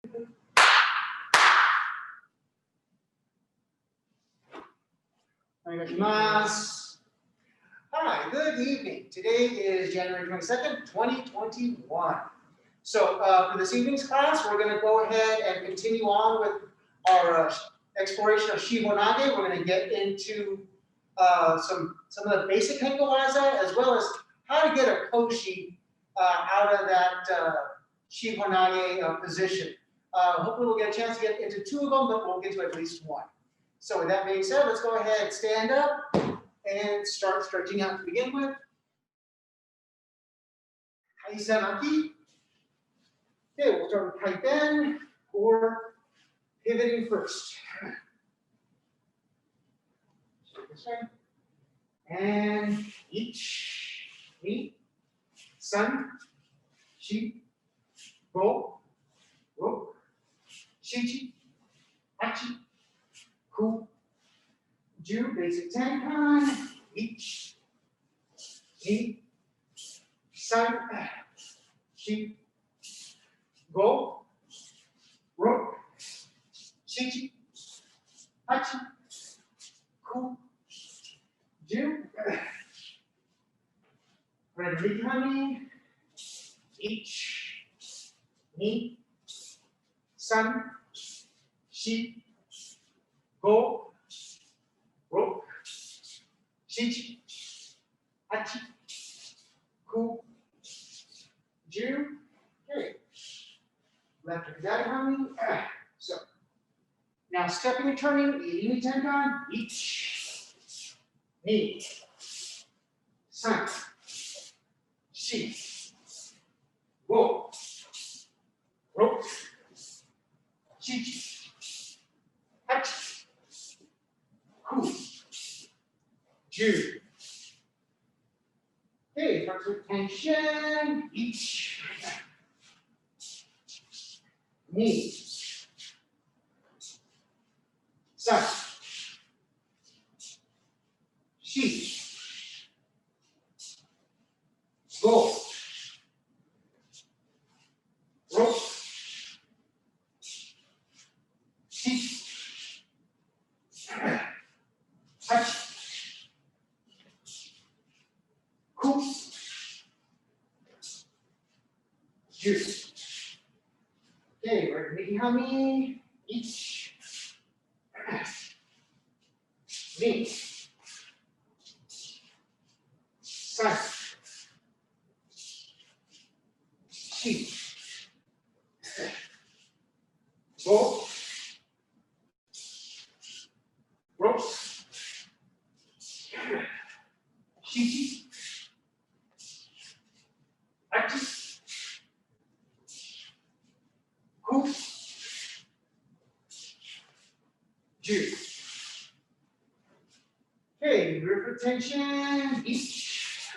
Hi, good evening. Today is January 22nd, 2021. So for this evening's class, we're going to go ahead and continue on with our exploration of shihonage. We're going to get into some of the basic henkawaza, as well as how to get a koshi out of that shihonage position. Hopefully we'll get a chance to get into two of them, but we'll get to at least one. So with that being said, let's go ahead and stand up and start stretching out to begin with. Sabaki. Okay, we'll start with kaiten, or pivoting first. This way. And each, ni, san, shi, go, ro, shichi, hachi, ku, ju, basic tenkan, each, ni, san, shi, go, ro, shichi, hachi, ku, ju. Ready, honey. Each, ni, san, shi, go, ro, shichi, hachi, ku, ju. Okay. Left and right, honey. So now stepping and turning, irimi tenkan, each, ni, san, shi, go, ro, shichi, hachi, ku, ju. Okay, starts with tension, each, ni, san, shi, go, ro, shichi, hachi, ku, ju. Okay, we're making hanmi, each, ni, san, shi, go, ro, shichi, hachi, ku, ju. Okay, grip retention, each,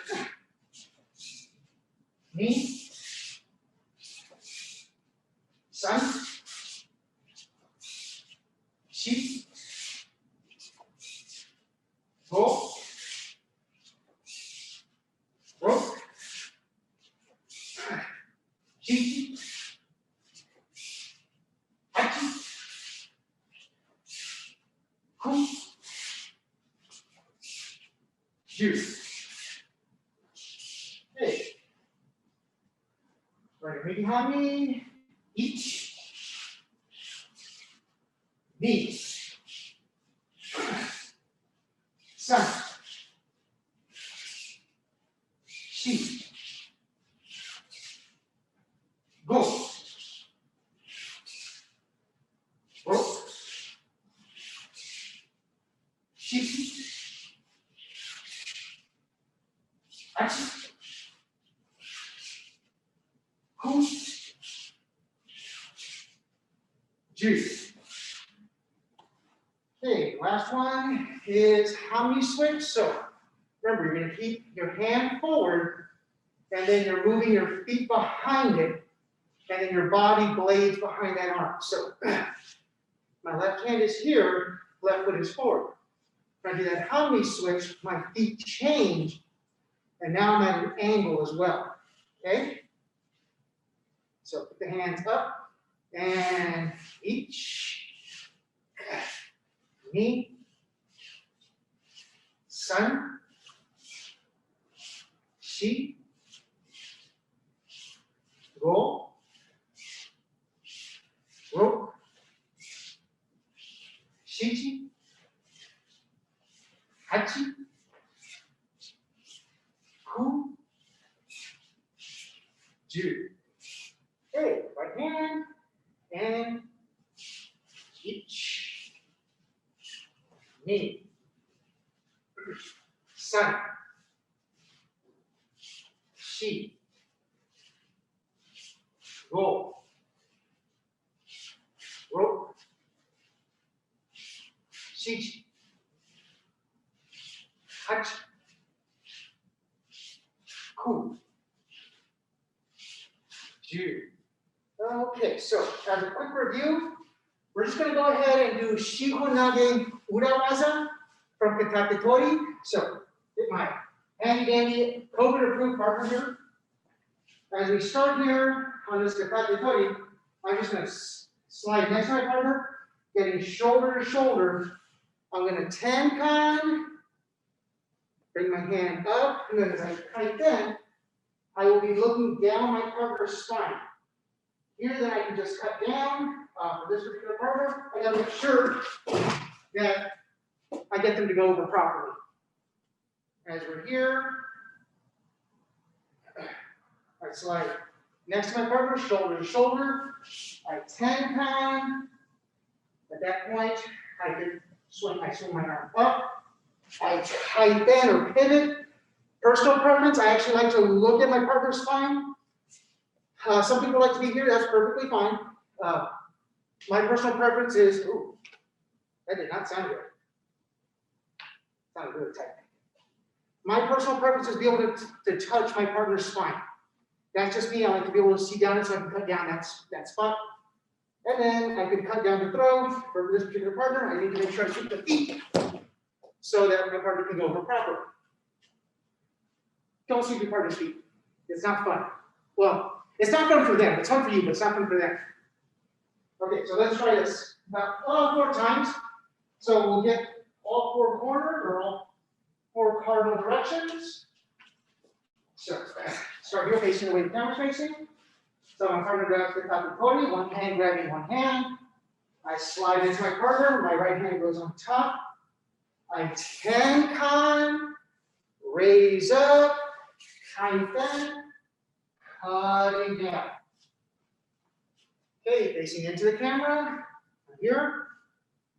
ni, san, shi, go, ro, shichi, hachi, ku, ju. Okay. Right, ready, hanmi, each, ni, san, shi, go, ro, shichi, hachi, ku, ju. Okay, last one is hanmi switch. So remember, you're going to keep your hand forward, and then you're moving your feet behind it, and then your body blades behind that arm. So my left hand is here, left foot is forward. If I do that hanmi switch, my feet change, and now I'm at an angle as well. Okay? So put the hands up and each, ni, san, shi, go, ro, shichi, hachi, ku, ju. Okay, right hand and each, ni, san, shi, go, ro, shichi, hachi, ku, ju. Okay, so as a quick review, we're just going to go ahead and do shihonage urawaza from Katatetori. So get my handy dandy COVID approved partner here. As we start here on this Katatetori, I'm just going to slide next to my partner, getting shoulder to shoulder. I'm going to tenkan, bring my hand up, and then as I kaiten, I will be looking down my partner's spine. Here, then I can just cut down. For this particular partner, I gotta make sure that I get them to go over properly. As we're here, I slide next to my partner, shoulder to shoulder. I tenkan. At that point, I can swing my arm up. I kaiten or pivot. Personal preference, I actually like to look at my partner's spine. Some people like to be here, that's perfectly fine. My personal preference is, ooh, that did not sound good. Sounded really tight. My personal preference is to be able to touch my partner's spine. That's just me, I like to be able to see down it so I can cut down that spot. And then I can cut down the throat. For this particular partner, I need to make sure I keep the feet so that my partner can go over properly. Don't sweep your partner's feet. It's not fun. Well, it's not fun for them. It's fun for you, but it's not fun for them. Okay, so let's try this about 4 times. So we'll get all 4 corners or all 4 cardinal directions. So start here facing the way the camera's facing. So my partner grabs the Katatetori, one hand grabbing one hand. I slide into my partner, my right hand goes on top. I tenkan, raise up, kaiten, cutting down. Okay, facing into the camera. I'm here.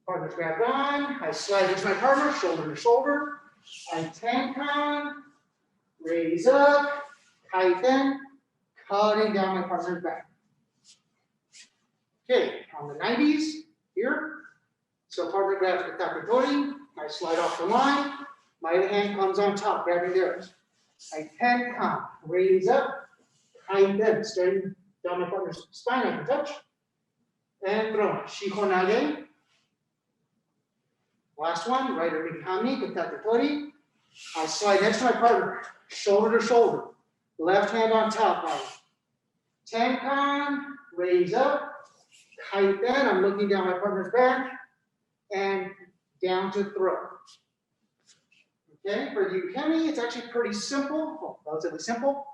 Partner's grabbed on. I slide into my partner, shoulder to shoulder. I tenkan, raise up, kaiten, cutting down my partner's back. Okay, on the 90s, here. So partner grabs the Katatetori. I slide off the line. My other hand comes on top, grabbing theirs. I tenkan, raise up, kaiten, starting down my partner's spine, I can touch. And throw. Shihonage. Last one, right iriminage, Katatetori. I slide next to my partner, shoulder to shoulder. Left hand on top. Tenkan, raise up, kaiten. I'm looking down my partner's back and down to throw. Okay, for the ukemi, it's actually pretty simple, relatively simple.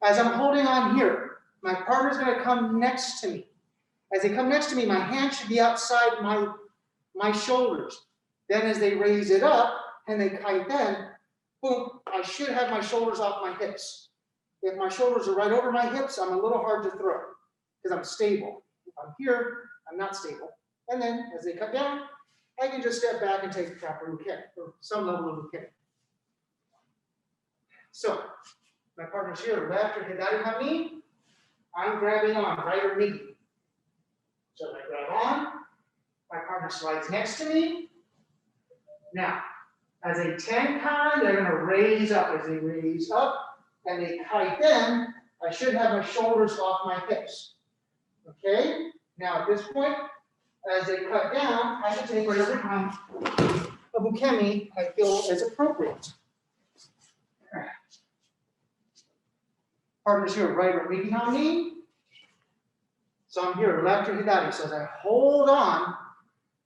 As I'm holding on here, my partner's going to come next to me. As they come next to me, my hand should be outside my shoulders. Then as they raise it up and they kaiten, boom, I should have my shoulders off my hips. If my shoulders are right over my hips, I'm a little hard to throw because I'm stable. If I'm here, I'm not stable. And then as they cut down, I can just step back and take the proper ukemi, or some level of ukemi. So, my partner's here, left or hidari hanmi. I'm grabbing on, right or knee. So I grab on, my partner slides next to me. Now, as they tenkan, they're going to raise up. As they raise up and they kaiten, I should have my shoulders off my hips. Okay? Now, at this point, as they cut down, I can take whatever kind of ukemi I feel is appropriate. Partners here, right or knee. So I'm here, left or hidari. So as I hold on,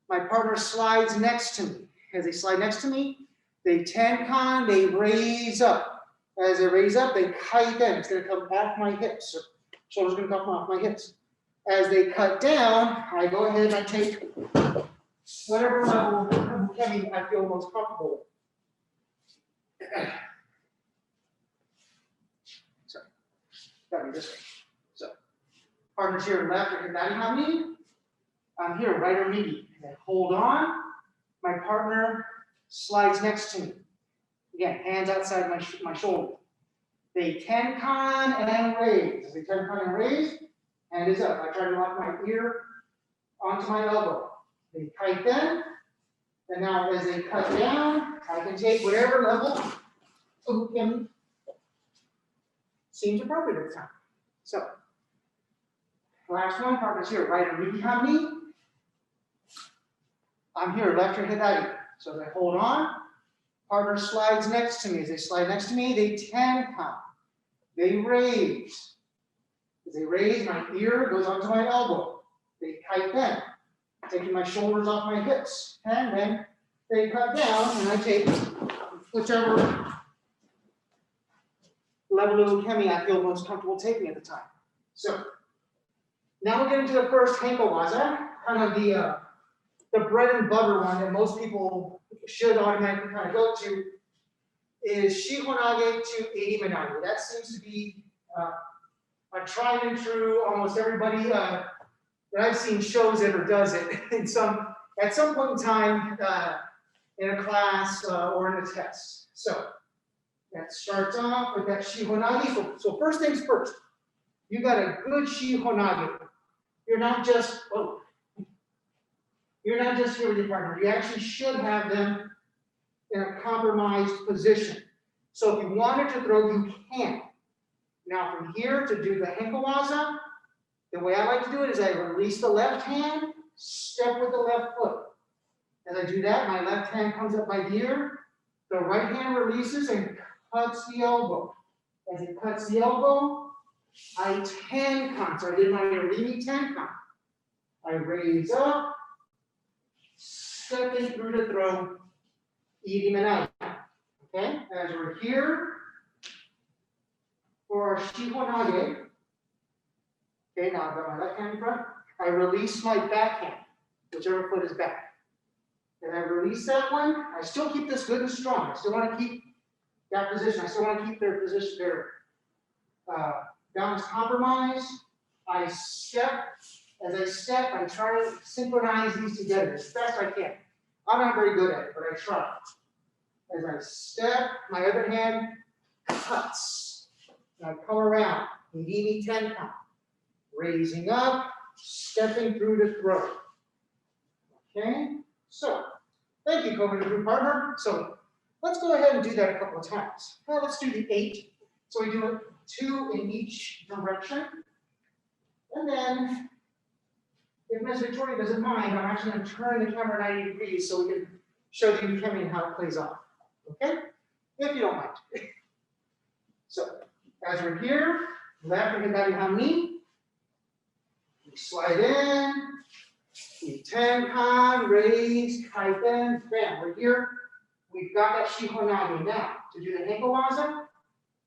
my partner slides next to me. As they slide next to me, they tenkan, they raise up. As they raise up, they kaiten. It's going to come off my hips. Shoulders going to come off my hips. As they cut down, I go ahead and I take whatever level of ukemi I feel most comfortable with. Sorry, gotta be this way. So, partners here, left or hidari hanmi. I'm here, right or midi. And hold on. My partner slides next to me. Again, hands outside my shoulder. They tenkan and raise. As they tenkan and raise, hand is up. I try to lock my ear onto my elbow. They kaiten. And now as they cut down, I can take whatever level of ukemi seems appropriate at the time. So, last one, partners here, right or midi hanmi. I'm here, left or hidari. So as I hold on, partner slides next to me. As they slide next to me, they tenkan. They raise. As they raise, my ear goes onto my elbow. They kaiten, taking my shoulders off my hips. And then they cut down, and I take whichever level of ukemi I feel most comfortable taking at the time. So now we're getting to the first henkawaza, kind of the bread and butter one that most people should automatically kind of go to is shihonage to iriminage. That seems to be a tried and true, almost everybody that I've seen shows it or does it at some point in time in a class or in a test. So that starts off with that shihonage. So first things first, you got a good shihonage. You're not just, you're not just here with your partner. You actually should have them in a compromised position. So if you wanted to throw, you can. Now from here to do the henkawaza, the way I like to do it is I release the left hand, step with the left foot. As I do that, my left hand comes up by the ear, the right hand releases and cuts the elbow. As it cuts the elbow, I tenkan. So I did my irimi tenkan. I raise up, stepping through the throat, iriminage. Okay, as we're here for our shihonage. Okay, now I've got my left hand in front. I release my back hand, whichever foot is back. And I release that one. I still keep this good and strong. I still want to keep that position. I still want to keep their position, their balance compromised. I step. As I step, I try to synchronize these together as best I can. I'm not very good at it, but I try. As I step, my other hand cuts. And I come around. Irimi tenkan. Raising up, stepping through the throat. Okay? So, thank you, Kobe, group partner. So, let's go ahead and do that a couple of times. Well, let's do the 8. So we do it 2 in each direction. And then, if Ms. Victoria doesn't mind, I'm actually going to turn the camera 90 degrees so we can show you ukemi and how it plays off. Okay? If you don't mind. So, as we're here, left and hidari hanmi. We slide in, we tenkan, raise, kaiten, bam, we're here. We've got that shihonage. Now, to do the henkawaza,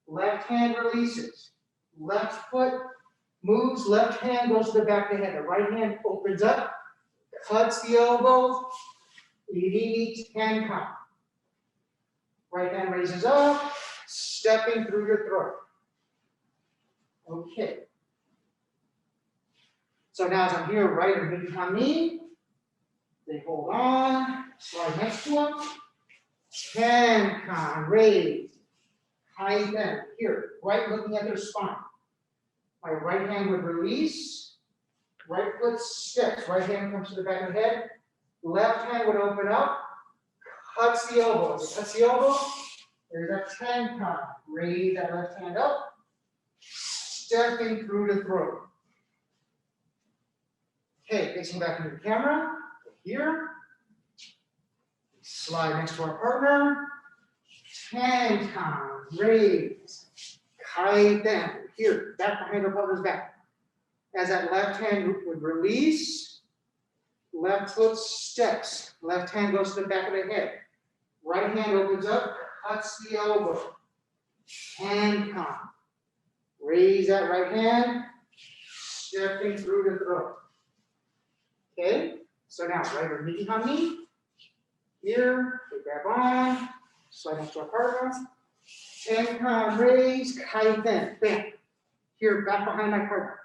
left hand releases, left foot moves, left hand goes to the back of the head. The right hand opens up, cuts the elbow, irimi tenkan. Right hand raises up, stepping through your throat. Okay. So now as I'm here, right or midi hanmi, they hold on, slide next to them, tenkan, raise, kaiten, here, right looking at their spine. My right hand would release, right foot steps, right hand comes to the back of the head, left hand would open up, cuts the elbow. As it cuts the elbow, there's a tenkan, raise that left hand up, stepping through the throat. Okay, facing back into the camera, here. Slide next to our partner. Tenkan, raise, kaiten, here, back behind our partner's back. As that left hand would release, left foot steps. Left hand goes to the back of the head. Right hand opens up, cuts the elbow. Tenkan. Raise that right hand, stepping through the throat. Okay, so now right or knee hanmi. Here, we grab on, slide into our partner. Tenkan, raise, kaiten, bam. Here, back behind my partner.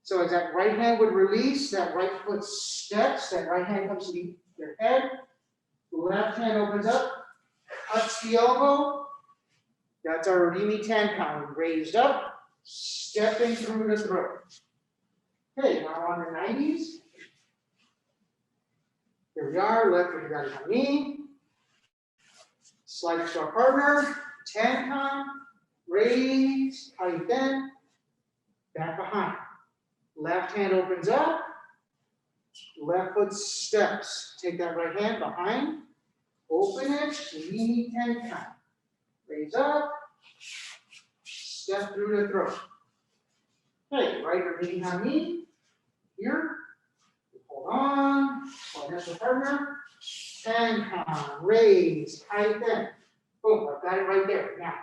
So as that right hand would release, that right foot steps, that right hand comes to your head. Left hand opens up, cuts the elbow. That's our irimi tenkan, raised up, stepping through the throat. Okay, now on the 90s. Here we are, left foot got it on knee. Slide to our partner, tenkan, raise, kaiten, back behind. Left hand opens up, left foot steps. Take that right hand behind, open it, irimi tenkan. Raise up, step through the throat. Okay, right irimi hanmi. Here, hold on, slide next to the partner. Tenkan, raise, kaiten. Boom, I've got it right there. Now,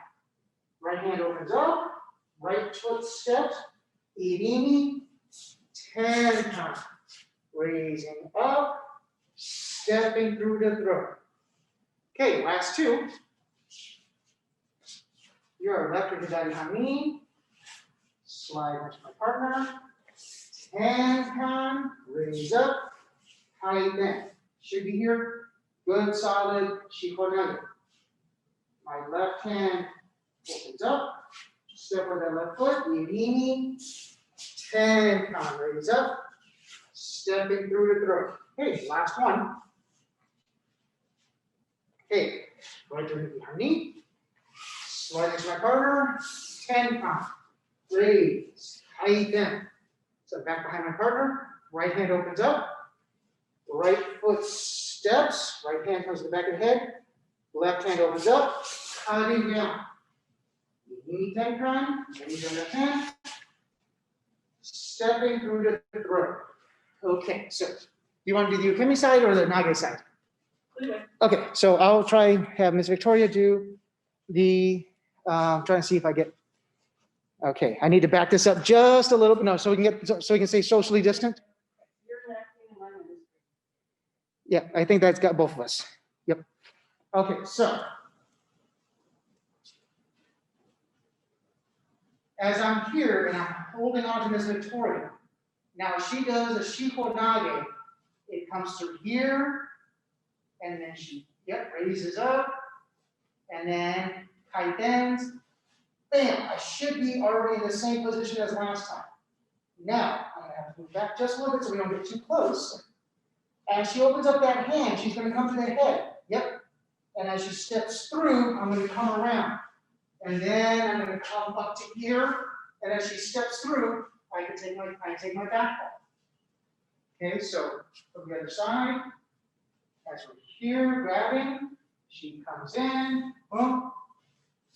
right hand opens up, right foot steps, irimi, tenkan. Raising up, stepping through the throat. Okay, last two. Your left or daddy hanmi. Slide next to my partner. Tenkan, raise up, kaiten. Should be here. Good, solid, shihonage. My left hand opens up, step with that left foot, irimi, tenkan, raise up, stepping through the throat. Okay, last one. Okay, right to the knee, slide next to my partner, tenkan, raise, kaiten. So back behind my partner, right hand opens up, right foot steps, right hand comes to the back of the head, left hand opens up, cutting down. Knee tenkan, raise your left hand, stepping through the throat. Okay, so you want to do the ukemi side or the nage side? Okay, so I'll try have Miss Victoria do the, trying to see if I get, okay, I need to back this up just a little bit, no, so we can stay socially distant. Yeah, I think that's got both of us. Yep. Okay, so as I'm here and I'm holding on to Miss Victoria, now she does a shihonage. It comes through here, and then she raises up, and then kaitens. Bam! I should be already in the same position as last time. Now I'm gonna have to move back just a little bit so we don't get too close. As she opens up that hand, she's going to come to the head. Yep. And as she steps through, I'm going to come around. And then I'm going to come up to here. And as she steps through, I take my back ball. Okay, so from the other side, as we're here grabbing, she comes in, boom.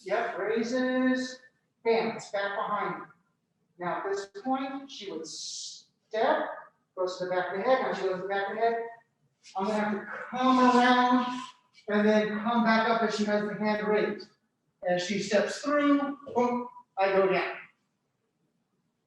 Yep, raises, bam, it's back behind me. Now at this point, she would step, goes to the back of the head. Now she goes to the back of the head. I'm going to have to come around and then come back up as she has the hand raised. As she steps through, boom, I go down.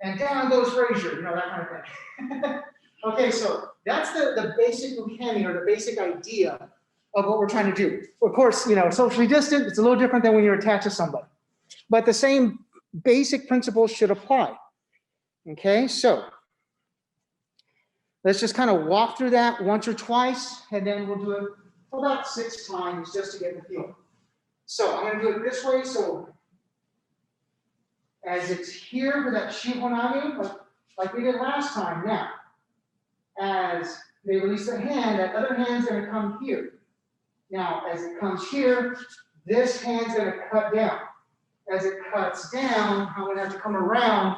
And down goes Frazier, you know, that kind of thing. Okay, so that's the basic ukemi, or the basic idea of what we're trying to do. Of course, you know, socially distant, it's a little different than when you're attached to somebody. But the same basic principles should apply. Okay, so let's just kind of walk through that once or twice, and then we'll do it about 6 times just to get the feel. So I'm going to do it this way. So as it's here for that shihonage, like we did last time. Now, as they release the hand, that other hand's going to come here. Now, as it comes here, this hand's going to cut down. As it cuts down, I'm going to have to come around,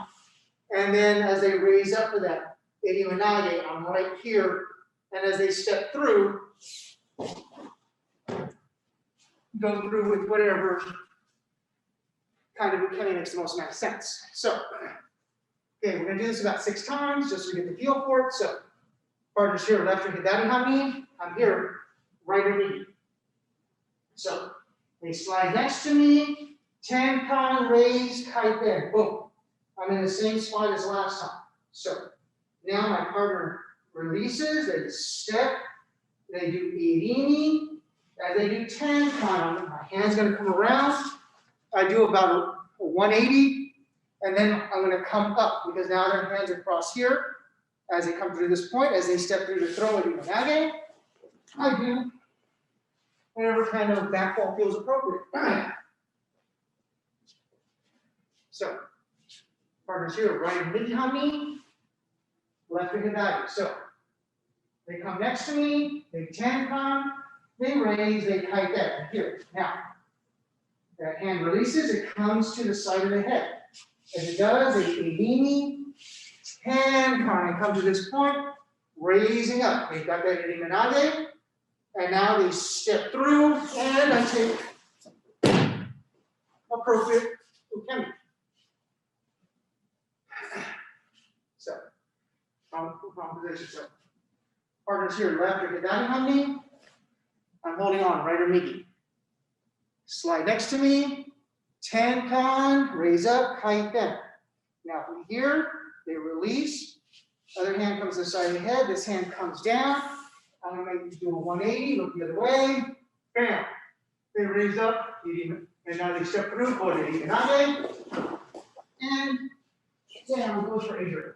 and then as they raise up for that iriminage, I'm right here, and as they step through, go through with whatever kind of ukemi makes the most amount of sense. So, Okay, we're gonna do this about 6 times just so we get the feel for it. So, partners here, left hand hidari hanmi. I'm here, right irimi. So, they slide next to me, tenkan, raise, kaiten, boom. I'm in the same spot as last time. So, now my partner releases, they step, they do irimi, as they do tenkan, my hand's gonna come around. I do about a 180, and then I'm gonna come up because now their hands are crossed here. As they come through this point, as they step through the throw, I do nage. I do whatever kind of back fall feels appropriate. So, partners here, right and midi hanmi, left and hidari. So, they come next to me, they tenkan, they raise, they kaiten. Here, now, that hand releases, it comes to the side of the head. As it does, they irimi, tenkan, and come to this point, raising up. They've got that iriminage, and now they step through, and I take appropriate ukemi. So, wrong position. So, partners here, left or hidari hanmi. I'm holding on, right or midi. Slide next to me, tenkan, raise up, kaiten. Now from here, they release. Other hand comes to the side of the head. This hand comes down. I'm gonna make you do a 180, look the other way. Bam. They raise up, and now they step through, hold it, iriminage, and down goes for injury.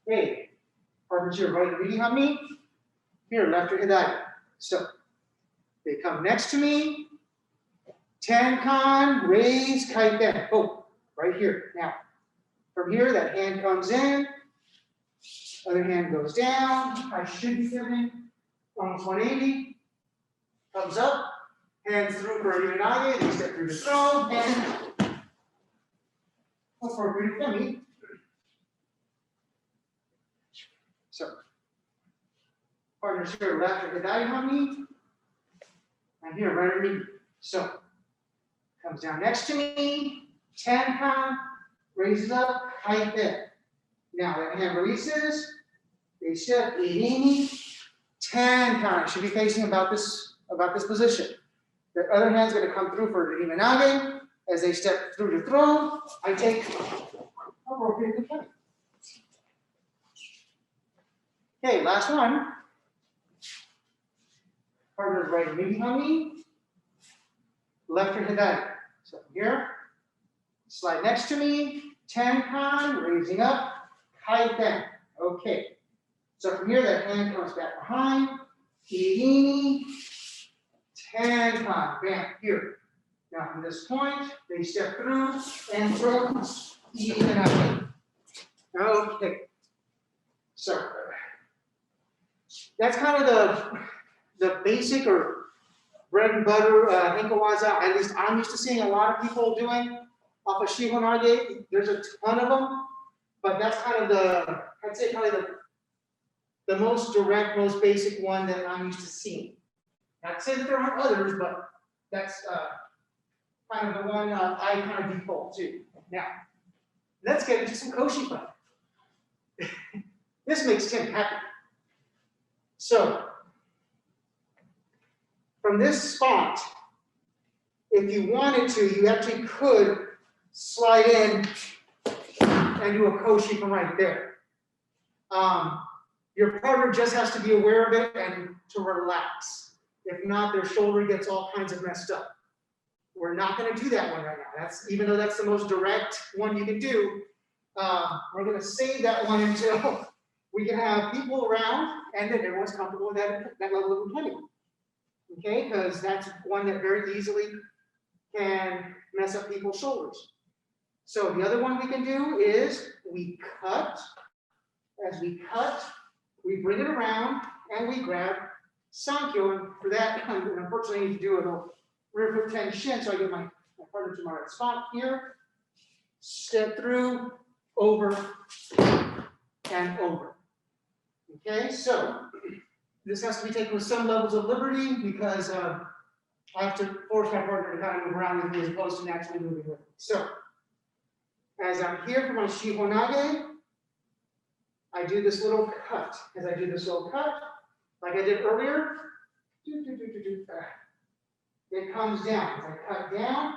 Okay, partners here, right midi hanmi. Here, left or hidari. So, they come next to me, tenkan, raise, kaiten, boom, right here. Now, from here, that hand comes in, other hand goes down. I should be giving almost 180, comes up, hands through for iriminage, they step through the throw, and appropriate ukemi. So, partners here, left or hidari hanmi. I'm here, right or midi. So, comes down next to me, tenkan, raises up, kaiten. Now that hand releases, they step, irimi, tenkan. Should be facing about this position. The other hand's going to come through for iriminage. As they step through the throw, I take appropriate ukemi. Okay, last one. Partners right midi hanmi, left or hidari. So here, slide next to me, tenkan, raising up, kaiten. Okay. So from here, that hand comes back behind, irimi, tenkan, bam, here. Now from this point, they step through and throw, iriminage. Okay. So that's kind of the basic or bread and butter henkawaza. At least I'm used to seeing a lot of people doing off of shihonage. There's a ton of them, but that's kind of I'd say probably the most direct, most basic one that I'm used to seeing. Not saying that there aren't others, but that's kind of the one I kind of default to. Now, let's get into some koshi fun. This makes Tim happy. So, from this spot, if you wanted to, you actually could slide in and do a koshi from right there. Your partner just has to be aware of it and to relax. If not, their shoulder gets all kinds of messed up. We're not going to do that one right now. Even though that's the most direct one you can do, we're going to save that one until we can have people around and that everyone's comfortable with that level of ukemi. Okay, because that's one that very easily can mess up people's shoulders. So the other one we can do is we cut. As we cut, we bring it around and we grab sankyo. And for that, unfortunately, I need to do a rear foot tenchin. So I get my partner to my right spot here. Step through, over, and over. Okay, so this has to be taken with some levels of liberty because I have to force my partner to kind of move around with me as opposed to naturally moving with me. So, as I'm here for my shihonage, I do this little cut. As I do this little cut, like I did earlier, it comes down. As I cut down,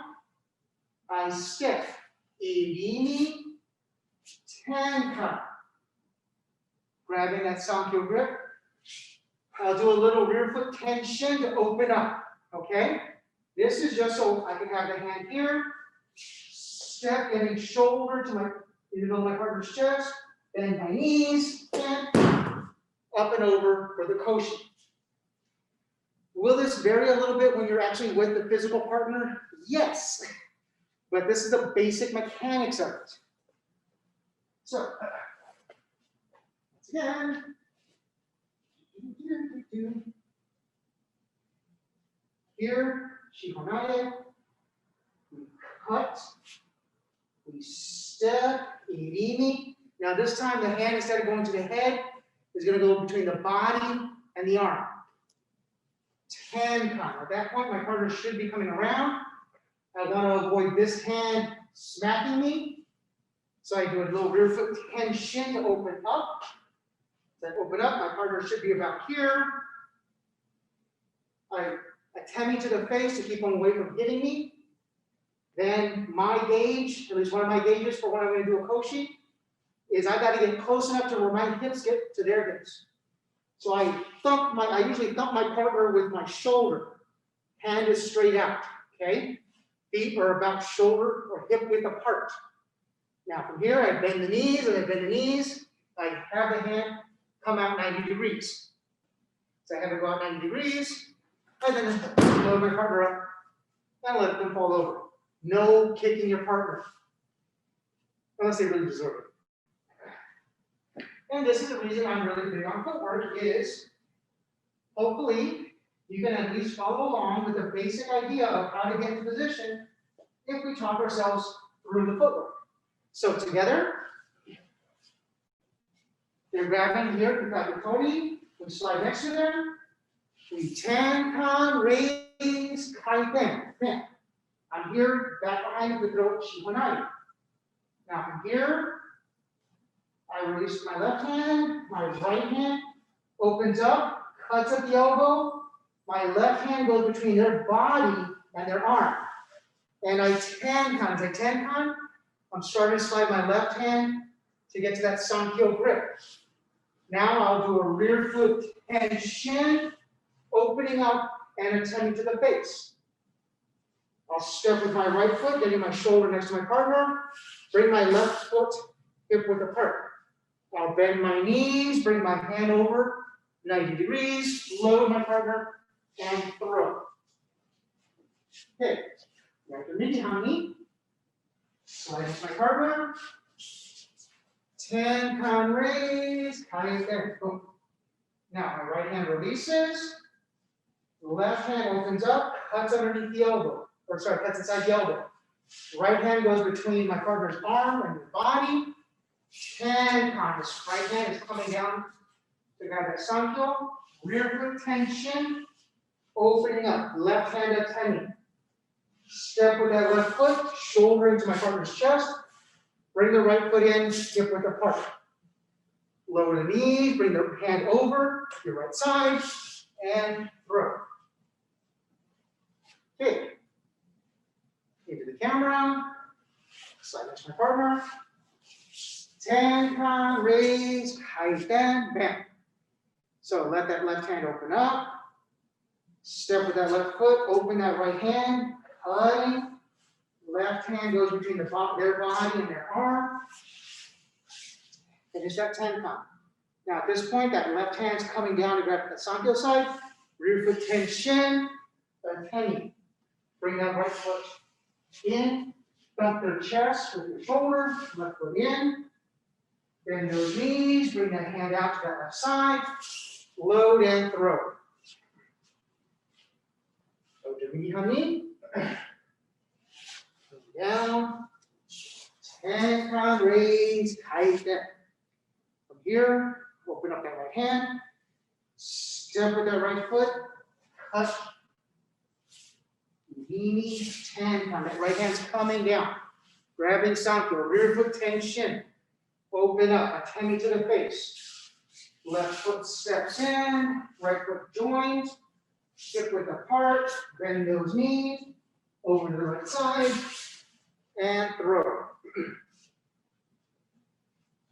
I step, irimi, tenkan. Grabbing that sankyo grip. I'll do a little rear foot tension to open up, okay? This is just so I can have the hand here, step getting shoulder to in the middle of my partner's chest, bend my knees, and up and over for the koshin. Will this vary a little bit when you're actually with the physical partner? Yes, but this is the basic mechanics of it. So, once again, here, shihonage, we cut, we step, irimi. Now this time the hand, instead of going to the head, is going to go between the body and the arm. Tenkan. At that point, my partner should be coming around. I want to avoid this hand smacking me. So I do a little rear foot tension to open up. As I open up, my partner should be about here. I attempt to the face to keep them away from hitting me. Then my gauge, at least one of my gauges for when I'm going to do a koshi, is I got to get close enough to where my hips get to their hips. So I usually thump my partner with my shoulder. Hand is straight out, okay? Feet are about shoulder or hip width apart. Now from here, I bend the knees, and I bend the knees. I have the hand come out 90 degrees. So I have it go out 90 degrees, and then load my partner up and let them fall over. No kicking your partner, unless they really deserve it. And this is the reason I'm really big on footwork is, hopefully, you can at least follow along with the basic idea of how to get into position if we talk ourselves through the footwork. So together, they're grabbing here, Katatetori, we slide next to them, we tenkan, raise, kaiten. Now, I'm here, back behind the throat, shihonage. Now from here, I release my left hand, my right hand opens up, cuts at the elbow, my left hand goes between their body and their arm. And I tenkan, I'm starting to slide my left hand to get to that sankyo grip. Now I'll do a rear foot tension, opening up and attending to the face. I'll step with my right foot, getting my shoulder next to my partner, bring my left foot hip width apart. I'll bend my knees, bring my hand over 90 degrees, load my partner, and throw. Okay, hanmi. Slide with my partner. Tenkan, raise, kaiten. Boom. Now my right hand releases. The left hand opens up, cuts underneath the elbow. Cuts inside the elbow. Right hand goes between my partner's arm and the body. Tenkan, this right hand is coming down to grab that sankyo. Rear foot tension, opening up. Left hand attending. Step with that left foot, shoulder into my partner's chest. Bring the right foot in, hip width apart. Lower the knees, bring the hand over your right side, and throw. Okay. Into the camera. Slide next to my partner. Tenkan, raise, kaiten, bam. So let that left hand open up. Step with that left foot, open that right hand, cutting. Left hand goes between their body and their arm. Finish that tenkan. Now at this point, that left hand's coming down to grab the sankyo side. Rear foot tension, henmi. Bring that right foot in, bump their chest with your shoulder, left foot in. Bend those knees, bring that hand out to that left side, load and throw. Go to hanmi. Down, tenkan, raise, kaiten. From here, open up that right hand, step with that right foot, cut, irimi, tenkan. That right hand's coming down. Grabbing sanko, rear foot tension. Open up, atemi to the face. Left foot steps in, right foot joins. Hip width apart, bend those knees. Over to the right side. And throw.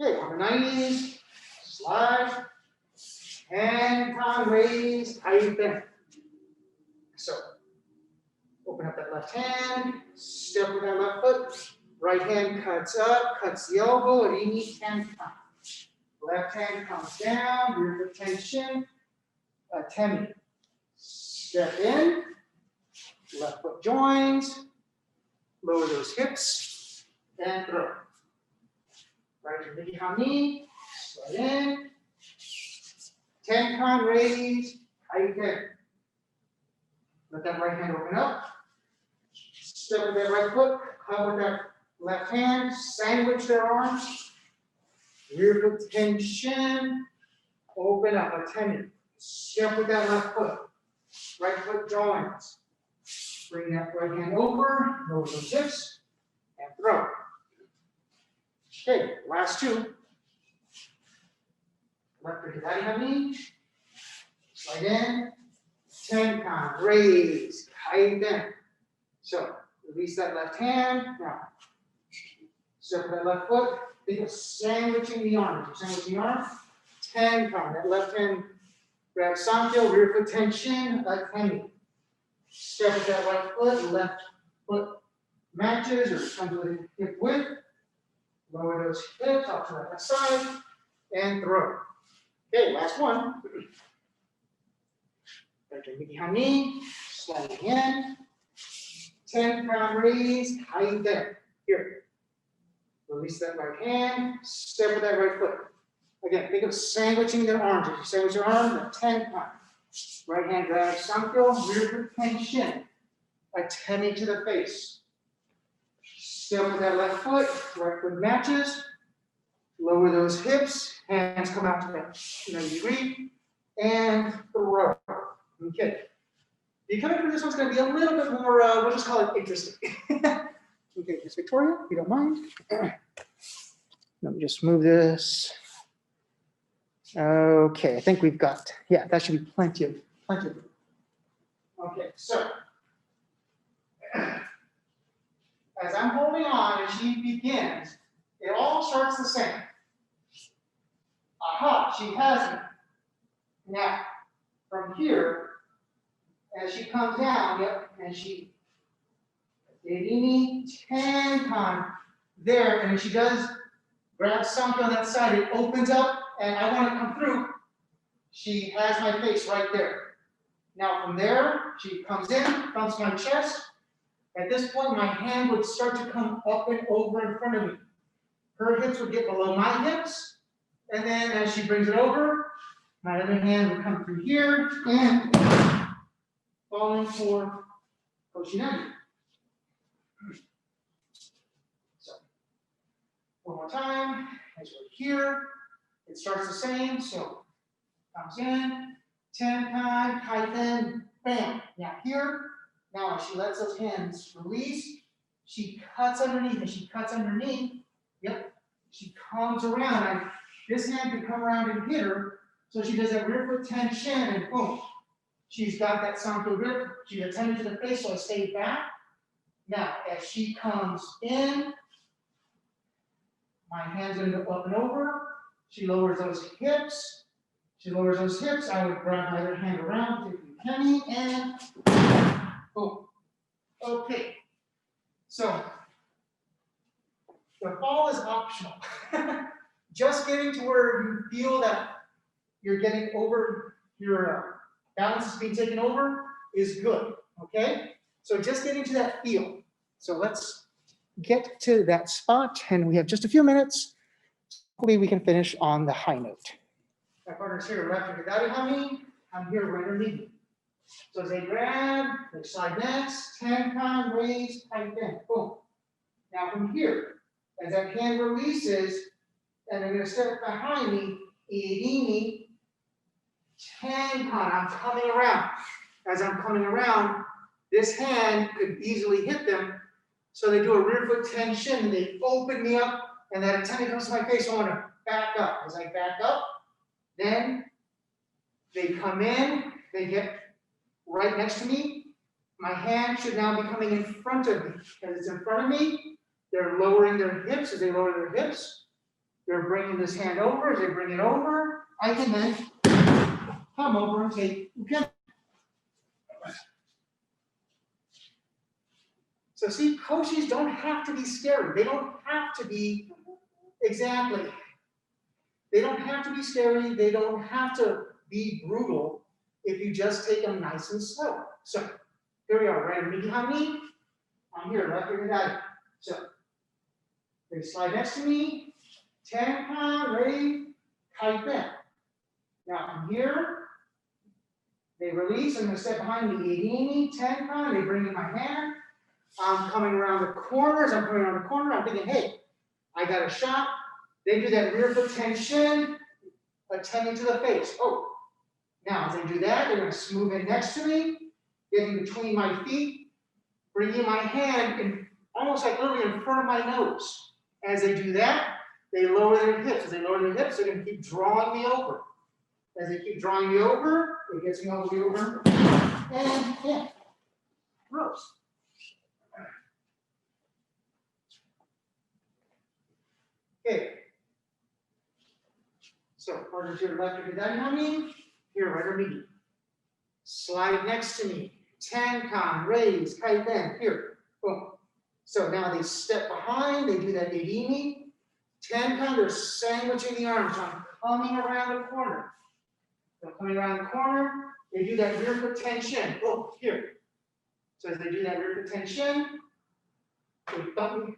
Okay, on the 90s. Slide. Tenkan, raise, kaiten. So, open up that left hand, step with that left foot, right hand cuts up, cuts the elbow, irimi, tenkan. Left hand comes down, rear foot tension, atemi. Step in, left foot joins, lower those hips, and throw. Right to the hanmi, slide in, tenkan, raise, kaiten. Let that right hand open up. Step with that right foot, come with that left hand, sandwich their arms. Rear foot tension, open up, atemi. Step with that left foot. Right foot joins. Bring that right hand over, lower those hips, and throw. Okay, last two. Left to hidari hanmi. Slide in. Tenkan, raise, kaiten. So, release that left hand. Now, step with that left foot. Think of sandwiching the arms. Sandwiching the arm. Tenkan, that left hand grab sanko, rear foot tension, ukemi. Step with that right foot, left foot matches or comes with hip width. Lower those hips off to the left side and throw. Okay, last one. Right to hanmi, sliding in. Tenkan, raise, kaiten. Here. Release that right hand, step with that right foot. Again, think of sandwiching their arms. If you sandwich your arm, the tenkan. Right hand grabs sanko, rear foot tension. Atemi to the face. Step with that left foot, right foot matches. Lower those hips, hands come out to that 90 degree, and throw. Okay. The coming for this one's going to be a little bit more, we'll just call it interesting. Okay, Miss Victoria, if you don't mind. Let me just move this. Okay, I think we've got, yeah, that should be plenty of. Okay, so as I'm holding on and she begins, it all starts the same. Aha, she has it. Now, from here, as she comes down, yep, and she, irimi, tenkan, there, and she does grab something on that side, it opens up, and I want to come through. She has my face right there. Now from there, she comes in, comes to my chest. At this point, my hand would start to come up and over in front of me. Her hips would get below my hips, and then as she brings it over, my other hand would come through here and falling for koshinage. So, one more time, as we're here, it starts the same, so comes in, tenkan, kaiten, bam. Now here, now as she lets those hands release, she cuts underneath, and she cuts underneath, yep, she comes around, and this hand can come around and hit her, so she does that rear foot tension, and boom, she's got that sanko grip, she's attending to the face, so I stay back. Now, as she comes in, my hand's gonna go up and over, she lowers those hips, I would grab my other hand around, take the ukemi, and boom. Okay, so the fall is optional. Just getting to where you feel that you're getting over, your balance is being taken over is good, okay? So just getting to that feel. So let's get to that spot, and we have just a few minutes. Hopefully we can finish on the high note. My partner's here, left to hidari hanmi, I'm here right underneath you. So as they grab, they slide next, tenkan, raise, kaiten, boom. Now from here, as that hand releases, and they're going to step behind me, irimi, tenkan, I'm coming around. As I'm coming around, this hand could easily hit them. So they do a rear foot tension, and they open me up, and that attention comes to my face, so I want to back up. As I back up, then they come in, they get right next to me. My hand should now be coming in front of me. As it's in front of me, they're lowering their hips. As they lower their hips, they're bringing this hand over. As they bring it over, I can then come over and take ukemi. So see, koshis don't have to be scary. They don't have to be, exactly. They don't have to be scary. They don't have to be brutal if you just take them nice and slow. So here we are, right? Hanmi. I'm here, left ear guide. So they slide next to me. Tenkan, raise, kaiten. Now I'm here. They release. I'm going to step behind me. Irimi, tenkan. They bring in my hand. I'm coming around the corners. I'm coming around the corner. I'm thinking, hey, I got a shot. They do that rear foot tension, attending to the face. Oh, now as they do that, they're going to move in next to me, getting between my feet, bringing my hand in, almost like literally in front of my nose. As they do that, they lower their hips. As they lower their hips, they're going to keep drawing me over. As they keep drawing me over, it gets me all the way over, and yeah, gross. Okay. So, partners here, left or guide hanmi, here, right or medium. Slide next to me. Tenkan, raise, kaiten, here. Boom. So now they step behind, they do that irimi. Tenkan, they're sandwiching the arms. So I'm coming around the corner. They're coming around the corner, they do that rear foot tension. Oh, here. So as they do that rear foot tension, they bump me,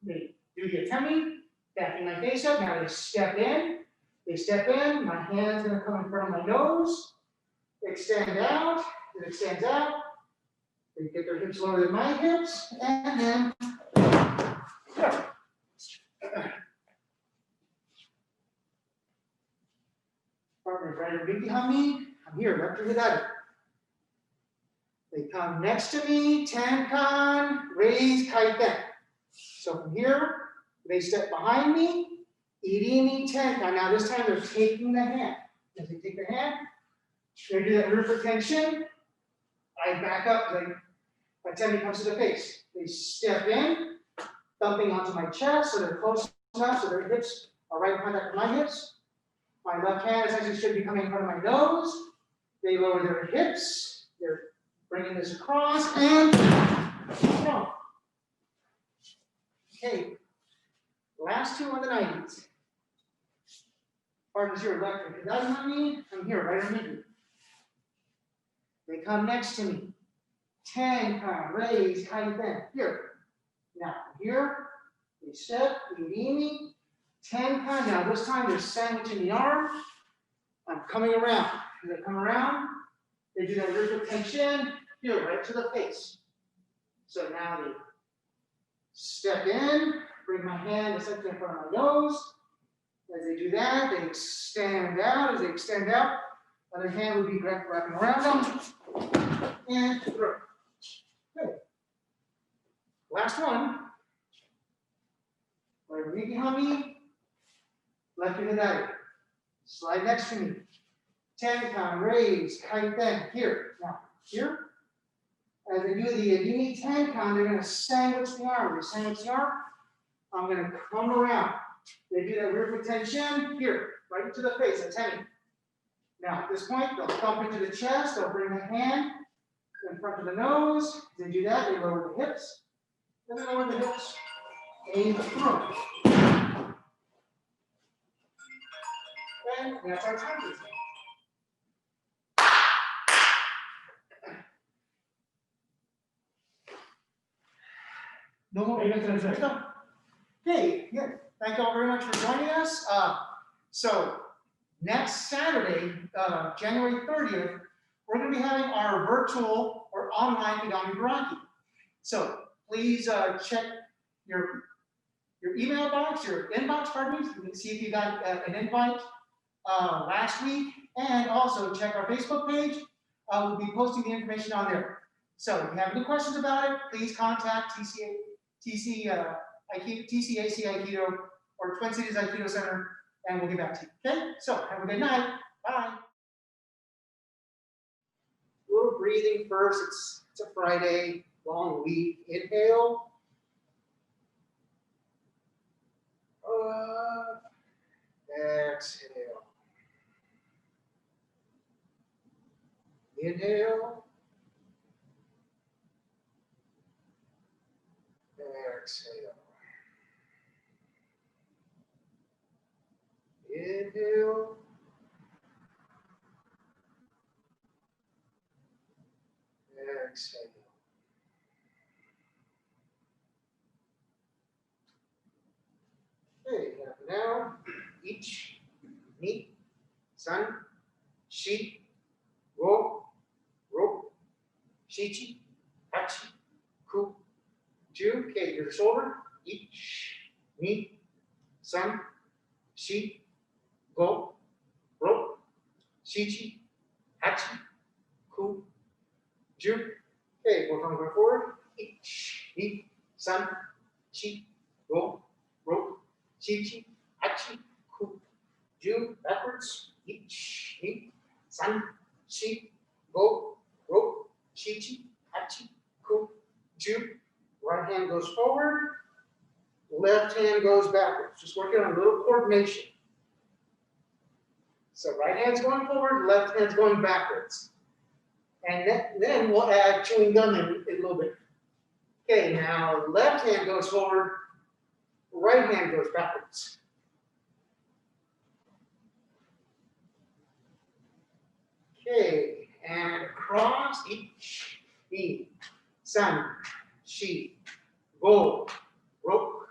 they do the ukemi, backing my face up. Now they step in. They step in, my hand's going to come in front of my nose, extend out, it extends out, they get their hips lower than my hips, and then, yeah. Partners, right or behind me, I'm here, left or guide. They come next to me, tenkan, raise, kaiten. So from here, they step behind me, irimi, tenkan. Now this time they're taking the hand. As they take the hand, they do that rear foot tension. I back up, my tension comes to the face. They step in, thumping onto my chest, so they're close enough, so their hips are right in contact with my hips. My left hand essentially should be coming in front of my nose. They lower their hips, they're bringing this across, and down. Okay, last two on the 90s. Partners here, left or guide hanmi, I'm here, right or medium. They come next to me. Tenkan, raise, kaiten, here. Now here, they step, irimi, tenkan. Now this time they're sandwiching the arm. I'm coming around. As they come around, they do that rear foot tension, here, right to the face. So now they step in, bring my hand essentially in front of my nose. As they do that, they extend out. As they extend out, other hand would be wrapping around them. And through. Good. Last one. Right behind me, left in the dive. Slide next to me. Tenkan, raise, kaiten, here. Now, here. As they do the irimi tenkan, they're going to sandwich the arm. They sandwich the arm. I'm going to come around. They do that rear foot tension, here, right to the face, attending. Now, at this point, they'll thump into the chest. They'll bring the hand in front of the nose. As they do that, they lower the hips. Then they lower the hips. And through. And that's our time routine. No more. Okay, good. Thank you all very much for joining us. So next Saturday, January 30th, we're going to be having our virtual or online Kagami Baraki. So please check your email box, your inbox, pardon me. You can see if you got an invite last week, and also check our Facebook page. We'll be posting the information on there. So if you have any questions about it, please contact TCAC Aikido or Twin Cities Aikido Center, and we'll get back to you. Okay? So have a good night. Bye. A little breathing first. It's a Friday, long week. Inhale. Exhale. Inhale. Exhale. Inhale. Exhale. Okay, now each, ni, san, shi, go, ro, shichi, hachi, ku, ju. Okay, your shoulder. Each, ni, san, shi, go, ro, shichi, hachi, ku, ju. Okay, both arms going forward. Each, ni, san, shi, go, ro, shichi, hachi, ku, ju. Backwards. Each, ni, san, shi, go, ro, shichi, hachi, ku, ju. Right hand goes forward. Left hand goes backwards. Just working on a little coordination. So right hand's going forward, left hand's going backwards. And then we'll add chewing gum in a little bit. Okay, now left hand goes forward, right hand goes backwards. Okay, and across each, ni, san, shi, go, ro,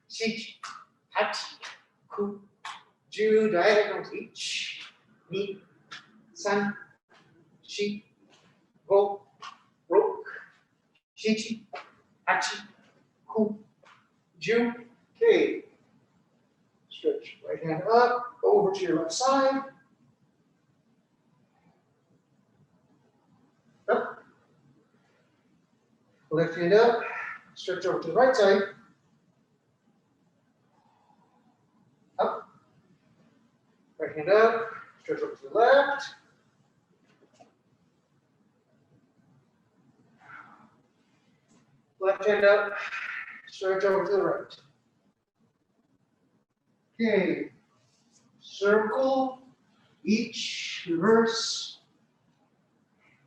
shichi, hachi, ku, ju. Diagonals each, ni, san, shi, go, ro, shichi, hachi, ku, ju. Okay. Stretch right hand up, over to your left side. Up. Left hand up, stretch over to the right side. Up. Right hand up, stretch over to the left. Left hand up, stretch over to the right. Okay. Circle, each, reverse,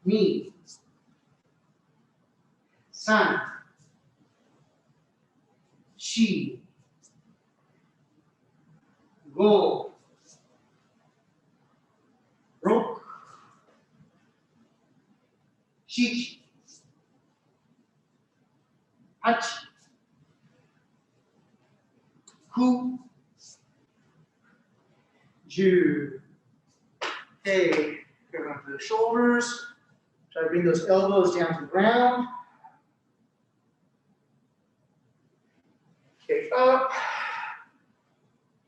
ni, san, shi, go, ro, shichi, hachi, ku, ju. Okay, go on to the shoulders. Try to bring those elbows down to the ground. Okay, up.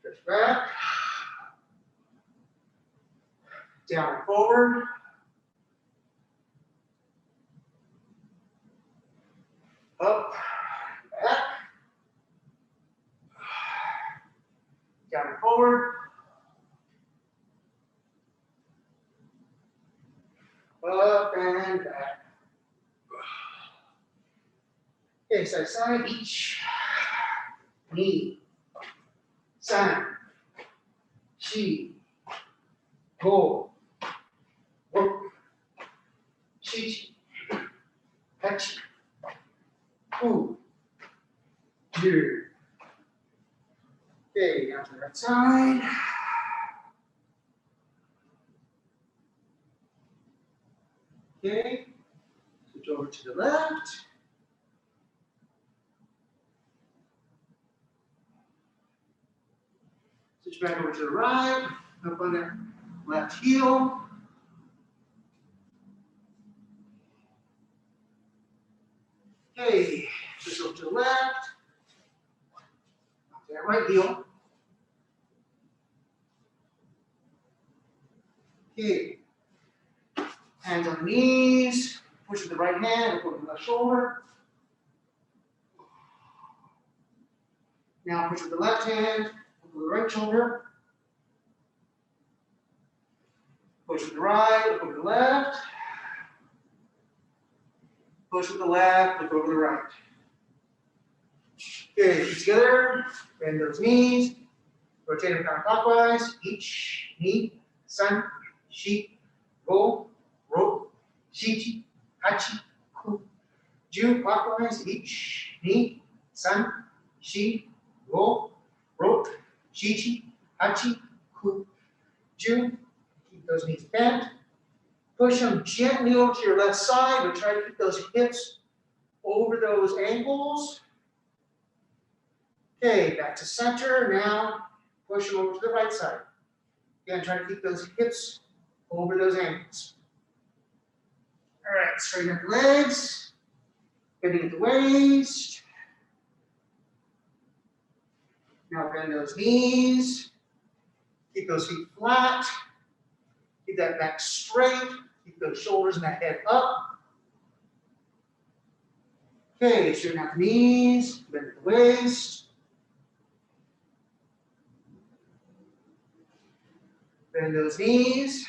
Stretch back. Down and forward. Up. Back. Down and forward. Up and back. Okay, side to side, each, ni, san, shi, go, ro, shichi, hachi, ku, ju. Okay, now to the right side. Okay, switch over to the left. Switch back over to the right, up on that left heel. Okay, switch over to the left. Up to that right heel. Okay, hands on the knees, Push with the right hand, look over the left shoulder. Now push with the left hand, look over the right shoulder. Push with the right, look over the left. Push with the left, look over the right. Okay, feet together, bend those knees. Rotate them counterclockwise. Ich, ni, san, shi, go, ro, shichi, hachi, ku. Ju, clockwise. Ich, ni, san, shi, go, ro, shichi, hachi, ku. Ju. Keep those knees bent. Push them gently over to your left side, but try to keep those hips over those ankles. Okay, back to center. Now push them over to the right side. Again, try to keep those hips over those ankles. All right, straighten up the legs, bending at the waist. Now bend those knees. Keep those feet flat. Keep that back straight. Keep those shoulders and that head up. Okay, straighten out the knees, bend at the waist. Bend those knees.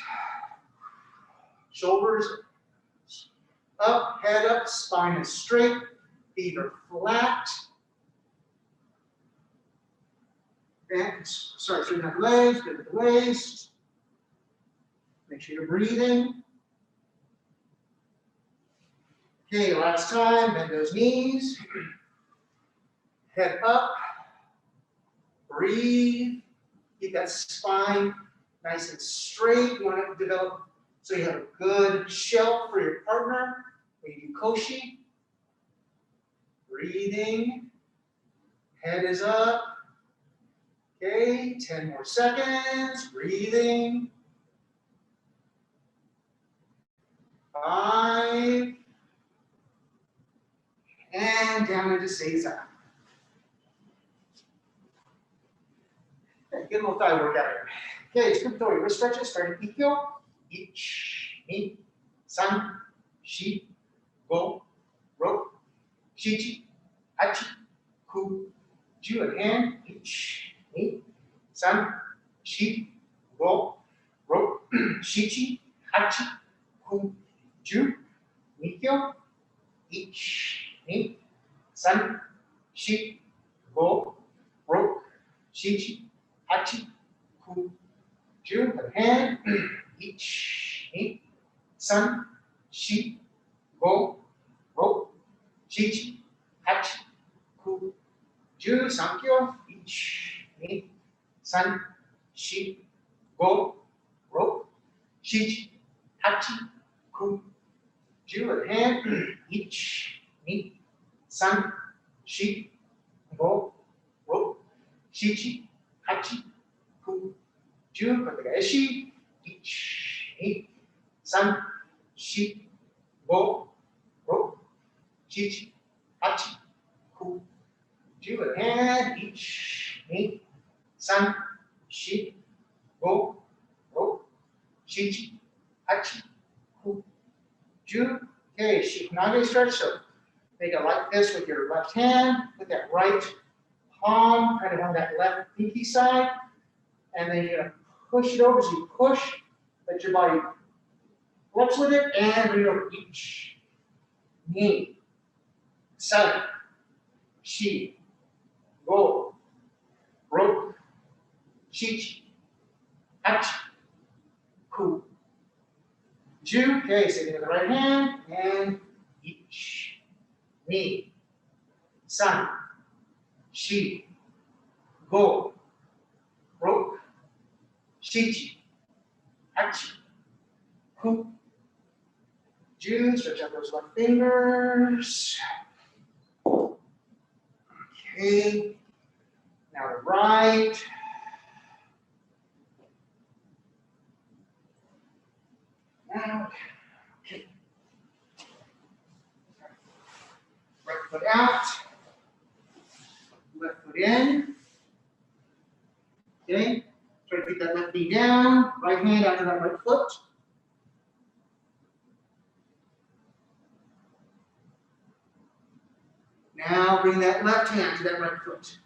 Shoulders up, head up, spine is straight, feet are flat. And, straighten out the legs, bend at the waist. Make sure you're breathing. Okay, last time, bend those knees. Head up. Breathe. Keep that spine nice and straight. You want to develop so you have a good shelf for your partner when you do koshi. Breathing. Head is up. Okay, 10 more seconds. Breathing. 5. And down into seiza. Okay, get a little thigh workout here. Okay, Katatetori, wrist stretches, starting ikkyo. Ich, ni, san, shi, go, ro, shichi, hachi, ku, ju, and hand. Ich, ni, san, shi, go, ro, shichi, hachi, ku, ju, nikyo. Ich, ni, san, shi, go, ro, shichi, hachi, ku, ju, the hand. Ich, ni, san, shi, go, ro, shichi, hachi, ku, ju, sankyo. Ich, ni, san, shi, go, ro, shichi, hachi, ku, ju, the hand. Ich, ni, san, shi, go, ro, shichi, hachi, ku, ju, eshi. Ich, ni, san, shi, go, ro, shichi, hachi, ku, ju, and hand. Ich, ni, san, shi, go, ro, shichi, hachi, ku, ju. Okay, shihonage stretch. So make it like this with your left hand, put that right palm kind of on that left pinky side, and then you're gonna push it over. So you push, let your body flex with it, and bring it over. Ich, ni, san, shi, go, ro, shichi, hachi, ku, ju. Okay, sitting with the right hand, and ich, ni, san, shi, go, ro, shichi, hachi, ku, ju. Stretch out those left fingers. Okay, now the right. Now, okay. Right foot out, left foot in. Okay, try to keep that left knee down, right hand after that right foot. Now bring that left hand to that right foot.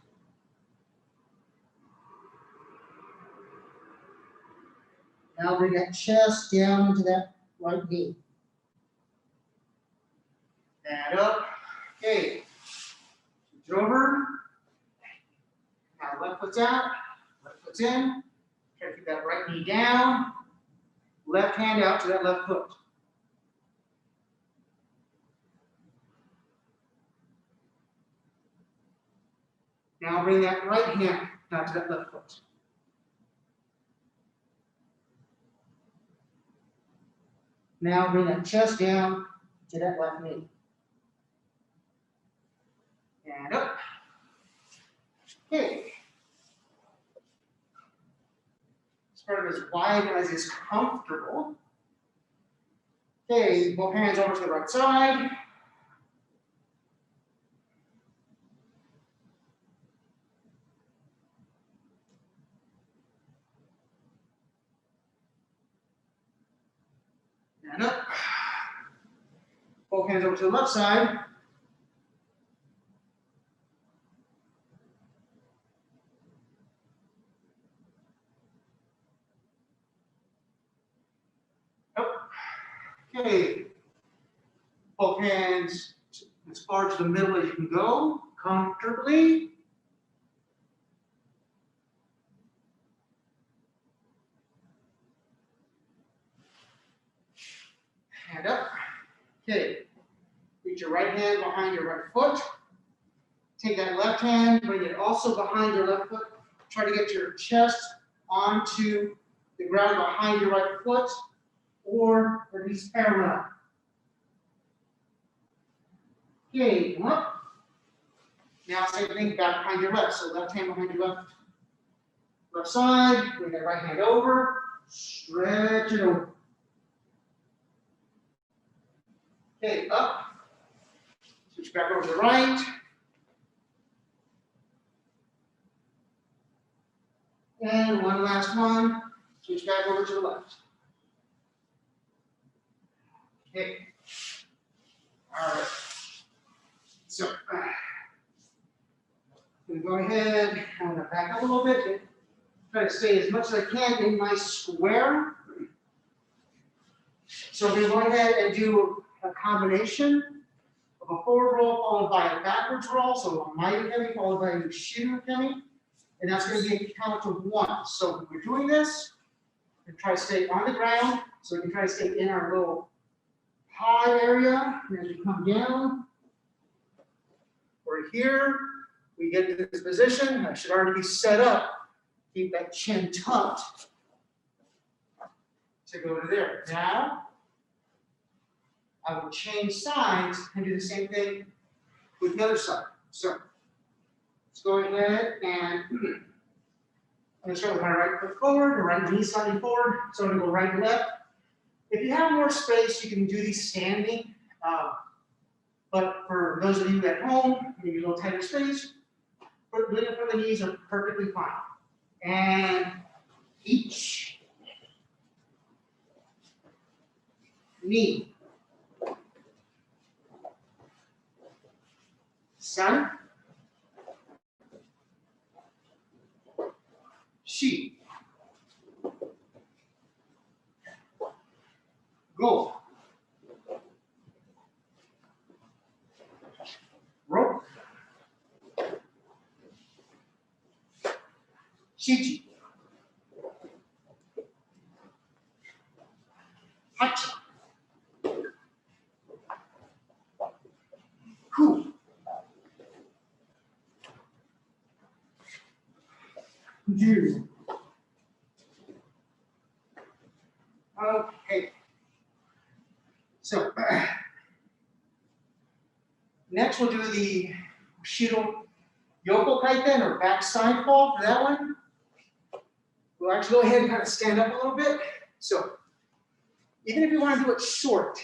Now bring that chest down into that right knee. And up. Okay. Switch it over. Now left foot's out. Left foot's in. Try to keep that right knee down. Left hand out to that left foot. Now bring that right hand out to that left foot. Now bring that chest down to that left knee. And up. Okay. Spread it as wide as is comfortable. Okay, both hands over to the right side. And up. Both hands over to the left side. Up. Okay. Both hands as far to the middle as you can go, comfortably. Hand up. Okay. Reach your right hand behind your right foot. Take that left hand, bring it also behind your left foot. Try to get your chest onto the ground behind your right foot, or at least parallel. Okay, come up. Now same thing, back behind your left. So left hand behind your left side. Bring that right hand over. Stretch it over. Okay, up. Switch back over to the right. And one last one. Switch back over to the left. Okay. All right. So, I'm going to go ahead. I'm going to back up a little bit. And try to stay as much as I can in my square. So we're going to go ahead and do a combination of a forward roll followed by a backwards roll. So a mighty ukemi followed by a shihonage. And that's going to be a count of 1. So when we're doing this, we try to stay on the ground. So we can try to stay in our little high area. And as we come down, we're here. We get to this position. I should already be set up. Keep that chin tucked to go to there. Now, I will change sides and do the same thing with the other side. So, let's go ahead and I'm going to start with my right foot forward, the right knee slightly forward. So I'm going to go right and left. If you have more space, you can do these standing. But for those of you at home, maybe a little tighter space, doing it from the knees are perfectly fine. And each knee. San. Shi. Go. Rope. Shichi. Hachi. Ku. Ju. Okay. So next we'll do the Shiro Yoko kaiten or backside fall for that one. We'll actually go ahead and kind of stand up a little bit. So even if you want to do it short,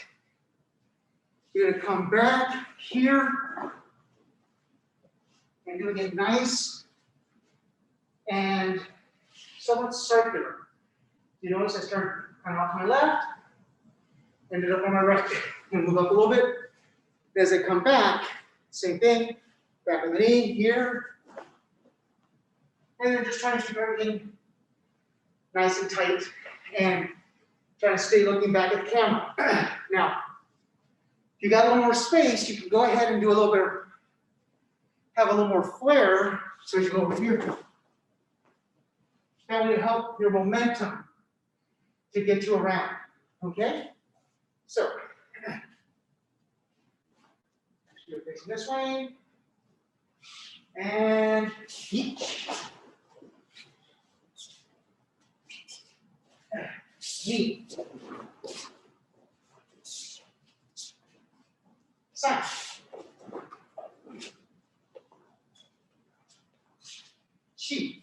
you're going to come back here and doing it nice and somewhat circular. You notice I start kind of off my left, ended up on my right, and move up a little bit. As I come back, same thing, Back of the knee here. And then just trying to keep everything nice and tight and trying to stay looking back at the camera. Now, if you got a little more space, you can go ahead and do a little bit of, have a little more flair. So as you go over here, that will help your momentum to get you around. Okay? So, you're facing this way. And each. Knee. Side. Chi.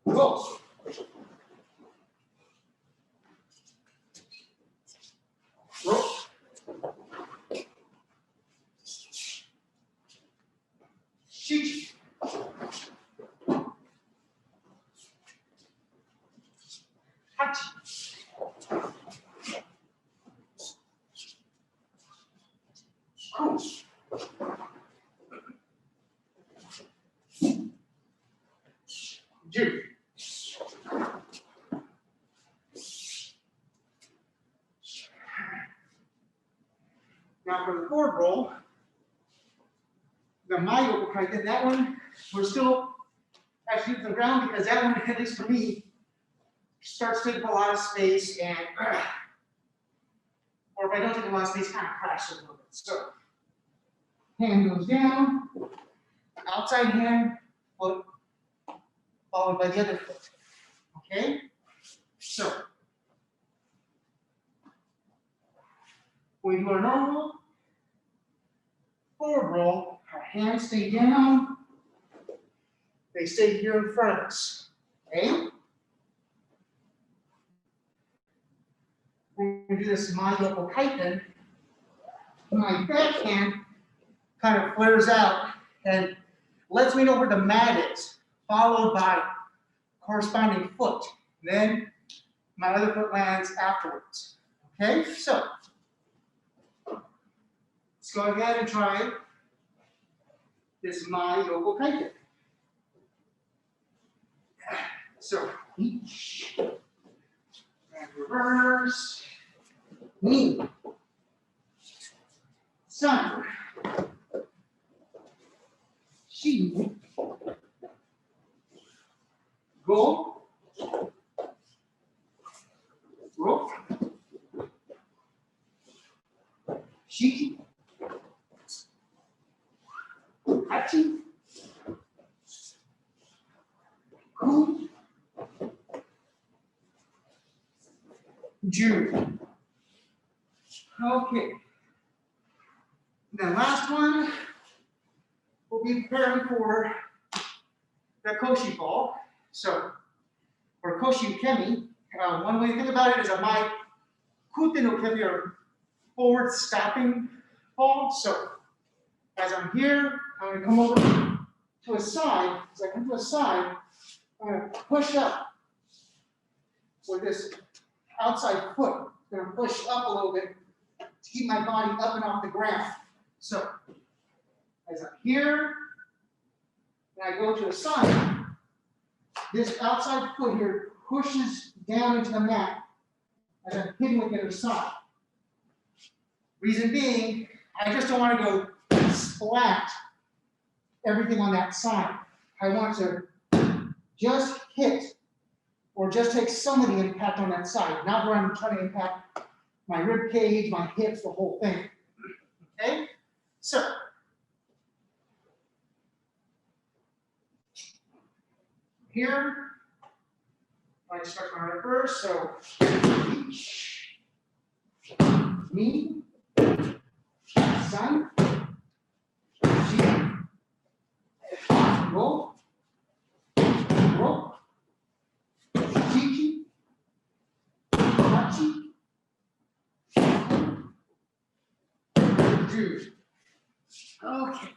Roll. Roll. Chi. Hachi. Ku. Ju. Now for the forward roll, the Mayo kaiten, that one, we're still actually to the ground because that one, at least for me, starts taking a lot of space and, or if I don't take a lot of space, kind of crashes a little bit. So, hand goes down, outside hand, foot, followed by the other foot. Okay? So, we do our normal forward roll, our hands stay down, they stay here in front of us. Okay? We're going to do this Mayo kaiten. My backhand kind of flares out and lets me know where the mat is, followed by corresponding foot. Then my other foot lands afterwards. Okay, so let's go ahead and try this Mayo kaiten. So each and reverse, knee, sun, shi, go, rope, shiki, hachi, ku, ju. Okay. The last one, we'll be preparing for the koshi fall. So, for koshi ukemi, one way to think about it is a my kuten ukemi, or forward stopping fall. So, as I'm here, I'm going to come over to a side. As I come to a side, I'm going to push up with this outside foot. I'm going to push up a little bit to keep my body up and off the ground. So, as I'm here, and I go to the side, this outside foot here pushes down into the mat as I'm hitting with the other side. Reason being, I just don't want to go splat everything on that side. I want to just hit or just take some of the impact on that side, not where I'm trying to impact my rib cage, my hips, the whole thing. Okay? So, here, I start my reverse, so each, knee, sun, chi, roll, roll, chi, hachi, ju. Okay.